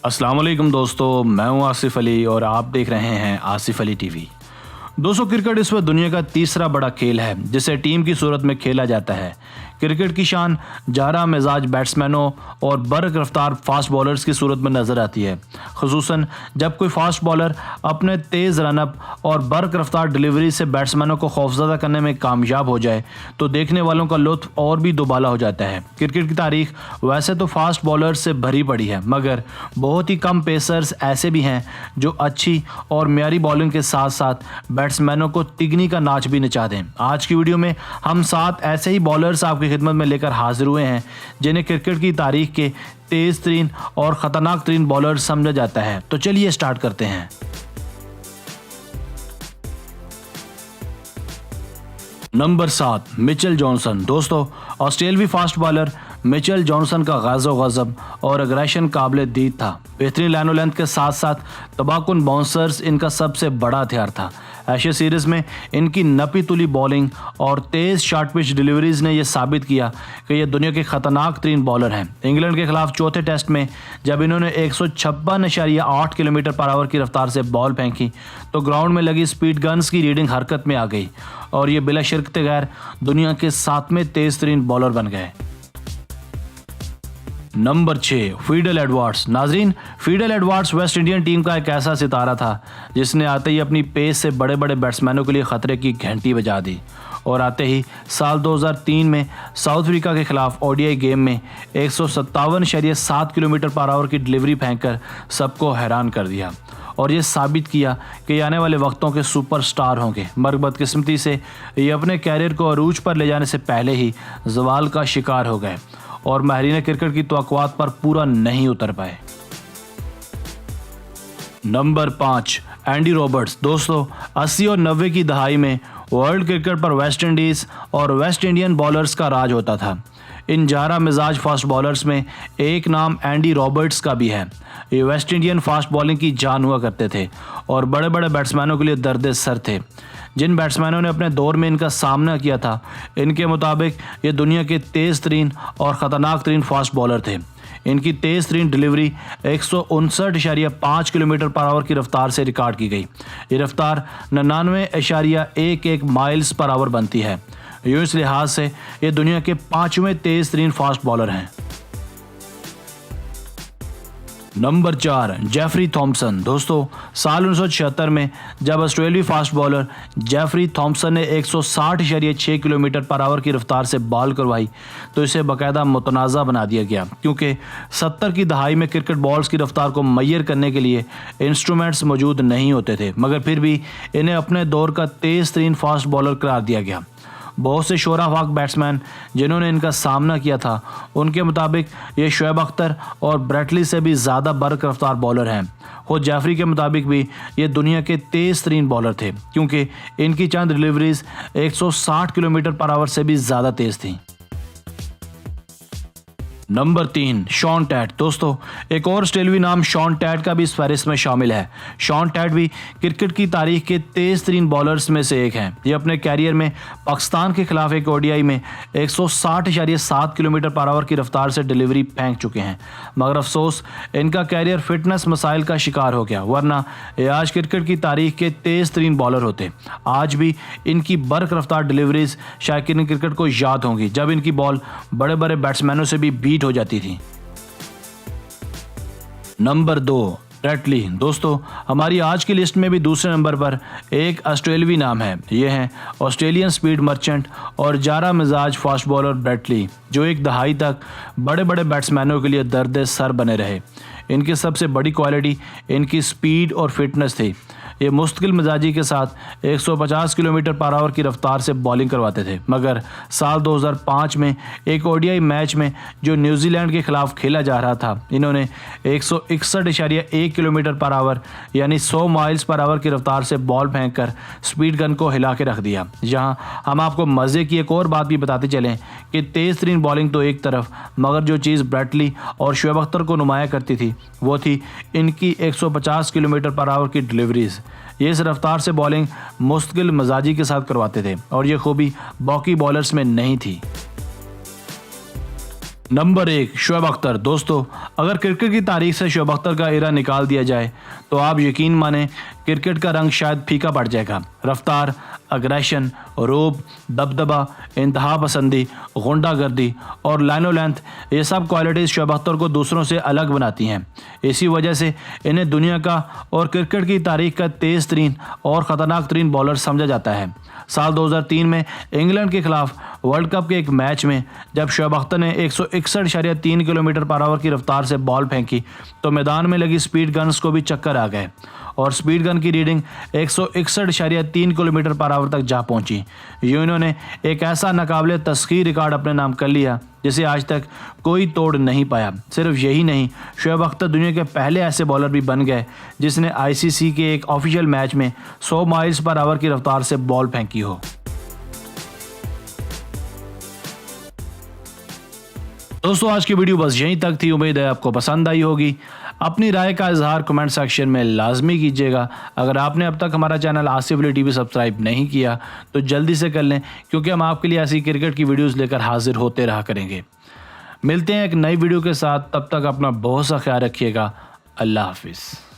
अस्सलाम वालेकुम दोस्तों, मैं हूं आसिफ अली और आप देख रहे हैं आसिफ अली टीवी। दोस्तों, क्रिकेट इस वक्त दुनिया का तीसरा बड़ा खेल है जिसे टीम की सूरत में खेला जाता है। क्रिकेट की शान जारा मिजाज बैट्समैनों और बर्क रफ्तार फास्ट बॉलर्स की सूरत में नजर आती है। खुसूसन जब कोई फास्ट बॉलर अपने तेज़ रनअप और बर्क रफ्तार डिलीवरी से बैट्समैनों को खौफजदा करने में कामयाब हो जाए तो देखने वालों का लुत्फ और भी दुबाला हो जाता है। क्रिकेट की तारीख वैसे तो फास्ट बॉलर्स से भरी पड़ी है, मगर बहुत ही कम पेसर्स ऐसे भी हैं जो अच्छी और म्यारी बॉलिंग के साथ साथ बैट्समैनों को तिगनी का नाच भी नचा दें। आज की वीडियो में हम 7 ऐसे ही बॉलर्स आपकी खिदमत में लेकर हाजिर हुए हैं जिन्हें क्रिकेट की तारीख के तेज तरीन और खतरनाक तरीन बॉलर समझा जाता है। तो चलिए स्टार्ट करते हैं। Number 7, Mitchell Johnson. दोस्तों, ऑस्ट्रेलियावी फास्ट बॉलर मिचेल जॉनसन का गाज़ो गज़ब और अग्रेशन काबिल दीद था। बेहतरीन लाइन लेंथ के साथ साथ तबाहकुन बाउंसर्स इनका सबसे बड़ा हथियार था। एशिया सीरीज़ में इनकी नपी तुली बॉलिंग और तेज़ शॉर्ट पिच डिलीवरीज ने यह साबित किया कि ये दुनिया के खतरनाक तरीन बॉलर हैं। इंग्लैंड के खिलाफ चौथे टेस्ट में जब इन्होंने 156.8 किलोमीटर पर आवर की रफ्तार से बॉल फेंकी तो ग्राउंड में लगी स्पीड गन्स की रीडिंग हरकत में आ गई और ये बिला शिरकत गैर दुनिया के 7वें तेज तरीन बॉलर बन गए। Number 6, Fidel Edwards. नाजरीन, Fidel Edwards West Indian team का एक ऐसा सितारा था जिसने आते ही अपनी पेस से बड़े बड़े बैट्समैनों के लिए खतरे की घंटी बजा दी और आते ही साल 2003 में साउथ अफ्रीका के खिलाफ ओडीआई गेम में 157.7 किलोमीटर पर आवर की डिलीवरी फेंककर सबको हैरान कर दिया और ये साबित किया कि आने वाले वक्तों के सुपरस्टार होंगे। मगर बदकिस्मती से ये अपने कैरियर को अरूज पर ले जाने से पहले ही जवाल का शिकार हो गए और माहिरीन क्रिकेट की तवक्कुआत पर पूरा नहीं उतर पाए। Number 5, Andy Roberts. दोस्तों, 80 और 90 की दहाई में वर्ल्ड क्रिकेट पर वेस्ट इंडीज़ और वेस्ट इंडियन बॉलर्स का राज होता था। इन जारा मिजाज फास्ट बॉलर्स में एक नाम एंडी रॉबर्ट्स का भी है। ये वेस्ट इंडियन फास्ट बॉलिंग की जान हुआ करते थे और बड़े बड़े बैट्समैनों के लिए दर्द सर थे। जिन बैट्समैनों ने अपने दौर में इनका सामना किया था, इनके मुताबिक ये दुनिया के तेज़ तरीन और ख़तरनाक तरीन फास्ट बॉलर थे। इनकी तेज़ तरीन डिलीवरी 159.5 किलोमीटर पर आवर की रफ्तार से रिकॉर्ड की गई। ये रफ्तार 99.11 माइल्स पर आवर बनती है। यूँ इस लिहाज से ये दुनिया के 5वें तेज़ तरीन फास्ट बॉलर हैं। Number 4, Jeffrey Thompson. दोस्तों, साल 1976 में जब ऑस्ट्रेलियाई फास्ट बॉलर जेफरी थॉम्पसन ने 160.6 किलोमीटर पर आवर की रफ्तार से बॉल करवाई तो इसे बाकायदा मुतनाज़ा बना दिया गया, क्योंकि 70 की दहाई में क्रिकेट बॉल्स की रफ्तार को मैयर करने के लिए इंस्ट्रूमेंट्स मौजूद नहीं होते थे, मगर फिर भी इन्हें अपने दौर का तेज़ तरीन फास्ट बॉलर करार दिया गया। बहुत से शोराफाक बैट्समैन जिन्होंने इनका सामना किया था, उनके मुताबिक ये शोएब अख्तर और ब्रेटली से भी ज़्यादा बर्क रफ्तार बॉलर हैं। खुद जेफरी के मुताबिक भी ये दुनिया के तेज़ तरीन बॉलर थे, क्योंकि इनकी चंद डिलीवरीज 160 किलोमीटर पर आवर से भी ज़्यादा तेज़ थीं। Number 3, Shaun Tait. दोस्तों, एक और ऑस्ट्रेलियावी नाम शॉन टैट का भी इस फहरिस्त में शामिल है। शॉन टैट भी क्रिकेट की तारीख के तेज़ तरीन बॉलर्स में से एक हैं। ये अपने कैरियर में पाकिस्तान के खिलाफ एक ओडीआई में 160.7 किलोमीटर पर आवर की रफ्तार से डिलीवरी फेंक चुके हैं, मगर अफसोस इनका कैरियर फिटनेस मसाइल का शिकार हो गया, वरना ये आज क्रिकेट की तारीख के तेज़ तरीन बॉलर होते। आज भी इनकी बर्क रफ्तार डिलीवरीज शायकीन क्रिकेट को याद होंगी, जब इनकी बॉल बड़े बड़े बैट्समैनों से भी बीट हो जाती थी। Number 2, Brett Lee. दोस्तों, हमारी आज की लिस्ट में भी दूसरे नंबर पर एक ऑस्ट्रेलियावी नाम है। ये हैं ऑस्ट्रेलियन स्पीड मर्चेंट और जारा मिजाज फास्ट बॉलर ब्रेटली, जो एक दहाई तक बड़े बड़े बैट्समैनों के लिए दर्द सर बने रहे। इनकी सबसे बड़ी क्वालिटी इनकी स्पीड और फिटनेस थी। ये मुस्तकिल मिजाजी के साथ 150 किलोमीटर पर आवर की रफ्तार से बॉलिंग करवाते थे, मगर साल 2005 में एक ओडीआई मैच में जो न्यूजीलैंड के खिलाफ खेला जा रहा था, इन्होंने 161.1 किलोमीटर पर आवर यानी 100 माइल्स पर आवर की रफ्तार से बॉल फेंककर स्पीड गन को हिला के रख दिया। जहां हम आपको मज़े की एक और बात भी बताते चलें कि तेज़ तरीन बॉलिंग तो एक तरफ, मगर जो चीज़ ब्रेटली और शोएब अख्तर को नुमाया करती थी वो थी इनकी 150 किलोमीटर पर आवर की डिलीवरीज। ये इस रफ्तार से बॉलिंग मुस्तकिल मजाजी के साथ करवाते थे और ये खूबी बाकी बॉलर्स में नहीं थी। नंबर 1, शोएब अख्तर। दोस्तों, अगर क्रिकेट की तारीख से शोएब अख्तर का एरा निकाल दिया जाए तो आप यकीन माने क्रिकेट का रंग शायद फीका पड़ जाएगा। रफ्तार, अग्रेशन, रोब, दबदबा, इंतहा पसंदी, गुंडागर्दी और लाइनो लेंथ, ये सब क्वालिटीज़ शोएब अख्तर को दूसरों से अलग बनाती हैं। इसी वजह से इन्हें दुनिया का और क्रिकेट की तारीख का तेज़ तरीन और ख़तरनाक तरीन बॉलर समझा जाता है। साल 2003 में इंग्लैंड के खिलाफ वर्ल्ड कप के एक मैच में जब शोएब अख्तर ने 161.3 किलोमीटर पर आवर की रफ्तार से बॉल फेंकी तो मैदान में लगी स्पीड गन्स को भी चक्कर आ गए और स्पीड गन की रीडिंग 161.3 किलोमीटर पर आवर तक जा पहुंची। यूं इन्होंने एक ऐसा नाकाबिले तस्खीर रिकॉर्ड अपने नाम कर लिया जिसे आज तक कोई तोड़ नहीं पाया। सिर्फ यही नहीं, शोएब अख्तर दुनिया के पहले ऐसे बॉलर भी बन गए जिसने आईसीसी के एक ऑफिशियल मैच में 100 माइल्स पर आवर की रफ्तार से बॉल फेंकी हो। दोस्तों, आज की वीडियो बस यहीं तक थी। उम्मीद है आपको पसंद आई होगी। अपनी राय का इजहार कमेंट सेक्शन में लाजमी कीजिएगा। अगर आपने अब तक हमारा channel Asif Ali TV subscribe नहीं किया तो जल्दी से कर लें, क्योंकि हम आपके लिए ऐसी क्रिकेट की वीडियोस लेकर हाजिर होते रहा करेंगे। मिलते हैं एक नई वीडियो के साथ, तब तक अपना बहुत सा ख्याल रखिएगा। अल्लाह हाफिज़।